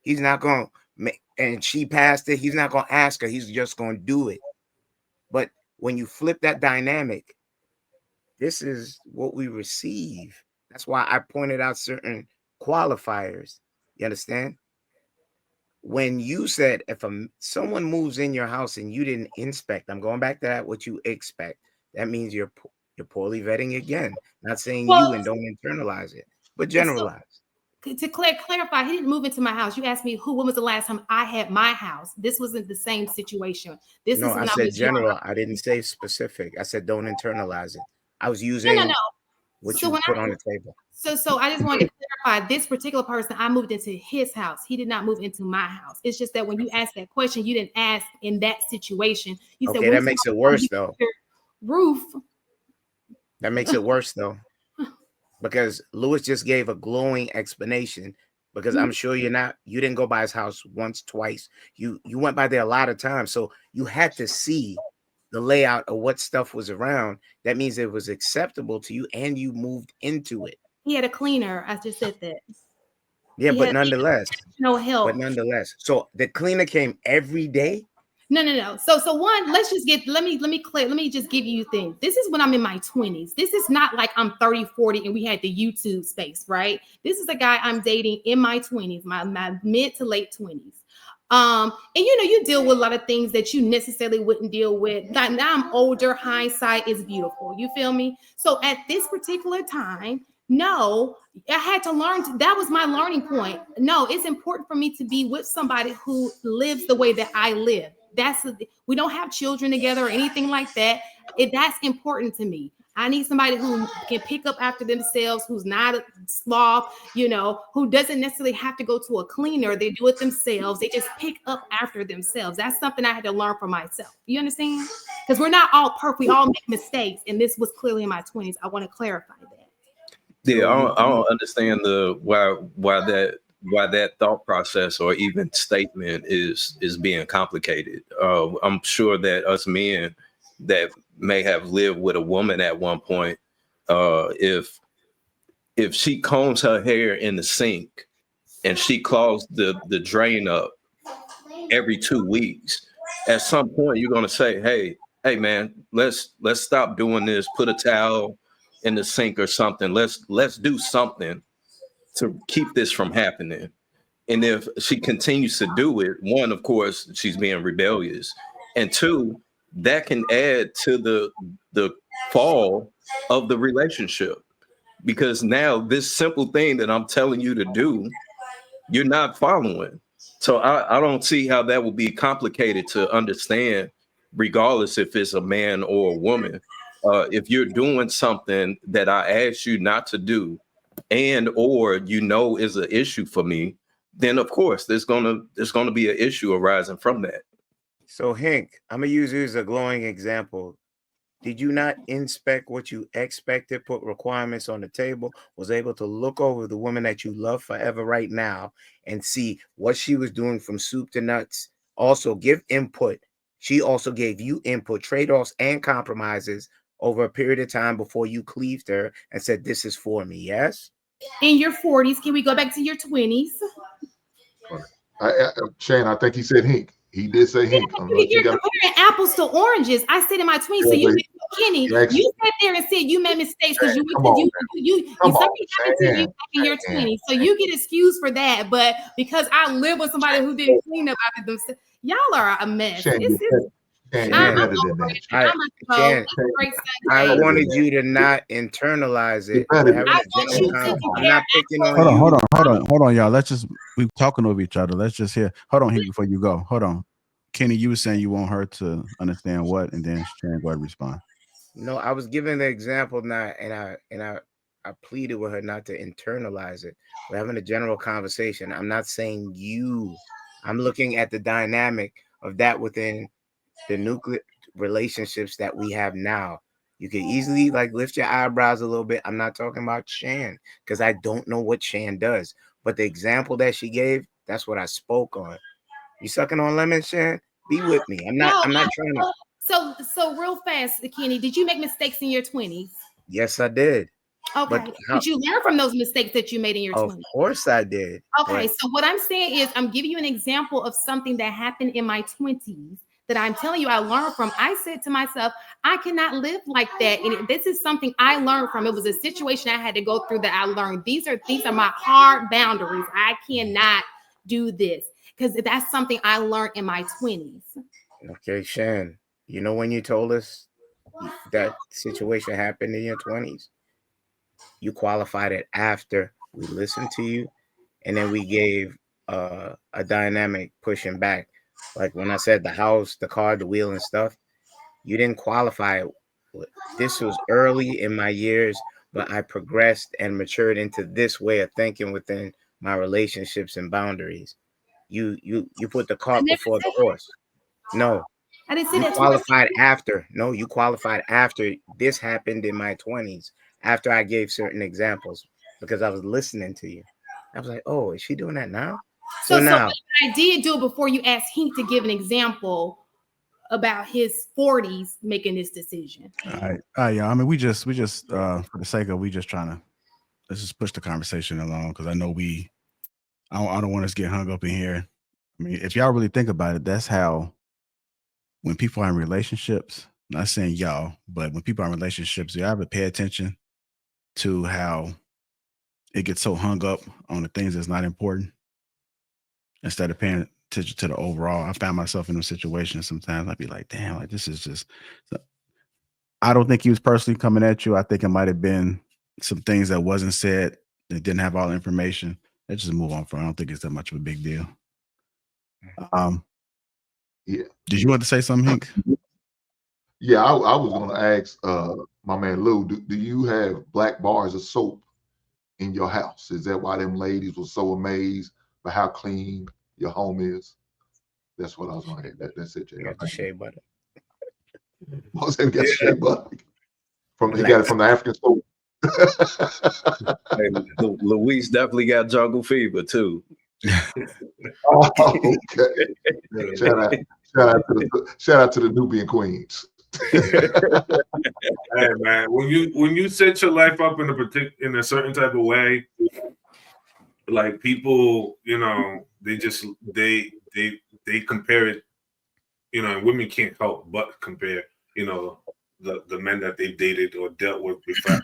He's not going to, and she passed it. He's not going to ask her. He's just going to do it. But when you flip that dynamic, this is what we receive. That's why I pointed out certain qualifiers. You understand? When you said if someone moves in your house and you didn't inspect, I'm going back to that, what you expect. That means you're poorly vetting again. Not saying Well, you and don't internalize it, but generalize. To clarify, he didn't move into my house. You asked me when was the last time I had my house. This wasn't the same situation. This No, is I when I said was younger. general. I didn't say specific. I said don't internalize it. I was No. using what So you when put on the table. So I just wanted to clarify, this particular person, I moved into his house. He did not move into my house. It's just that when you asked that question, you didn't ask in that situation. You said, Okay, that makes it worse though. Roof. That makes it worse though. Because Lewis just gave a glowing explanation. Because I'm sure you didn't go by his house once, twice. You went by there a lot of times. So you had to see the layout of what stuff was around. That means it was acceptable to you and you moved into it. He had a cleaner. I just said that. Yeah, but nonetheless. No help. But nonetheless. So the cleaner came every day? No. So one, let me just give you things. This is when I'm in my 20s. This is not like I'm 30, 40 and we had the YouTube space, right? This is a guy I'm dating in my 20s, my mid to late 20s. And you deal with a lot of things that you necessarily wouldn't deal with. Now I'm older, hindsight is beautiful. You feel me? So at this particular time, no, I had to learn. That was my learning point. No, it's important for me to be with somebody who lives the way that I live. We don't have children together or anything like that. That's important to me. I need somebody who can pick up after themselves, who's not a sloth, who doesn't necessarily have to go to a cleaner. They do it themselves. They just pick up after themselves. That's something I had to learn for myself. You understand? Because we're not all perfect. We all make mistakes. And this was clearly in my 20s. I want to clarify that. Yeah, I don't understand why that thought process or even statement is being complicated. I'm sure that us men that may have lived with a woman at one point, if she combs her hair in the sink and she clogs the drain up every 2 weeks, at some point you're gonna say, hey man, let's stop doing this. Put a towel in the sink or something. Let's do something to keep this from happening. And if she continues to do it, one, of course, she's being rebellious, and two, that can add to the fall of the relationship, because now this simple thing that I'm telling you to do, you're not following. So I don't see how that will be complicated to understand, regardless if it's a man or a woman. If you're doing something that I asked you not to do, and or is an issue for me, then of course there's gonna be an issue arising from that. So Hank, I'm gonna use you as a glowing example. Did you not inspect what you expected, put requirements on the table, was able to look over the woman that you love forever right now and see what she was doing from soup to nuts? Also give input. She also gave you input, trade-offs and compromises over a period of time before you cleaved her and said, this is for me, yes? In your 40s, can we go back to your 20s? Shane, I think he said Hink. He did say Hink. You're comparing apples to oranges. I said in my 20s, so you, Kenny, you sat there and said you made mistakes because you something happened to you back in your 20s. So you get excused for that. But because I live with somebody who didn't clean up after themselves, y'all are a mess. I wanted you to not internalize it. I'm not picking on you. Hold on, y'all. We're talking over each other. Let's just hear. Hold on, before you go. Hold on. Kenny, you were saying you want her to understand what, and then Sharon go ahead and respond. No, I was giving the example now, and I pleaded with her not to internalize it. We're having a general conversation. I'm not saying you. I'm looking at the dynamic of that within the nuclear relationships that we have now. You can easily lift your eyebrows a little bit. I'm not talking about Shan because I don't know what Shan does, but the example that she gave, that's what I spoke on. You sucking on lemon, Shan? Be with me. I'm not trying to. So real fast, Kenny, did you make mistakes in your 20s? Yes, I did. Okay. But how, Did you learn from those mistakes that you made in your of 20s? course I did. Okay, But so what I'm saying is I'm giving you an example of something that happened in my 20s that I'm telling you I learned from. I said to myself, I cannot live like that. And this is something I learned from. It was a situation I had to go through that I learned. These are my hard boundaries. I cannot do this because that's something I learned in my 20s. okay, Shan, you know when you told us that situation happened in your 20s, you qualified it after we listened to you, and then we gave a dynamic pushing back. Like when I said the house, the car, the wheel, and stuff, you didn't qualify it. This was early in my years, but I progressed and matured into this way of thinking within my relationships and boundaries. You put the I cart never before the said horse. No, I didn't say you that towards qualified you. after. No, you qualified after this happened in my 20s, after I gave certain examples because I was listening to you. I was like, oh, is she doing that now? So So now, I did do it before you asked Hink to give an example about his 40s making this decision. All right, yeah. I mean, we just for the sake of we just trying to let's just push the conversation along because I know I don't want us to get hung up in here. I mean, if y'all really think about it, that's how when people are in relationships, not saying y'all, but when people are in relationships, you have to pay attention to how it gets so hung up on the things that's not important instead of paying attention to the overall. I found myself in a situation sometimes I'd be like, damn, like this is just I don't think he was personally coming at you. I think it might have been some things that wasn't said that didn't have all the information. Let's just move on from it. I don't think it's that much of a big deal. Yeah. Did you want to say something, Hank? Yeah, I was going to ask my man Lou, do you have black bars of soap in your house? Is that why them ladies were so amazed by how clean your home is? That's what I was going to add. That's it, Jay. you got the shea butter. Most of them got shea butter. He got Black. it from the African soap. And Luis definitely got jungle fever too. Oh, okay. Shout out to the Nubian queens. Hey man, when you set your life up in a certain type of way, like people, you know, they compare it, you know, and women can't help but compare, you know, the men that they've dated or dealt with before,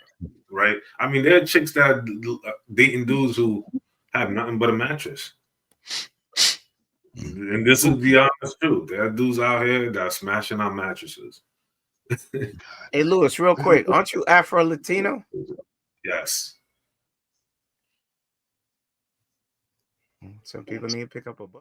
right? I mean, there are chicks that are dating dudes who have nothing but a mattress. And this is the honest truth. There are dudes out here that are smashing on mattresses. Hey, Louis, real quick, aren't you Afro Latino? Yes. Some people need to pick up a book.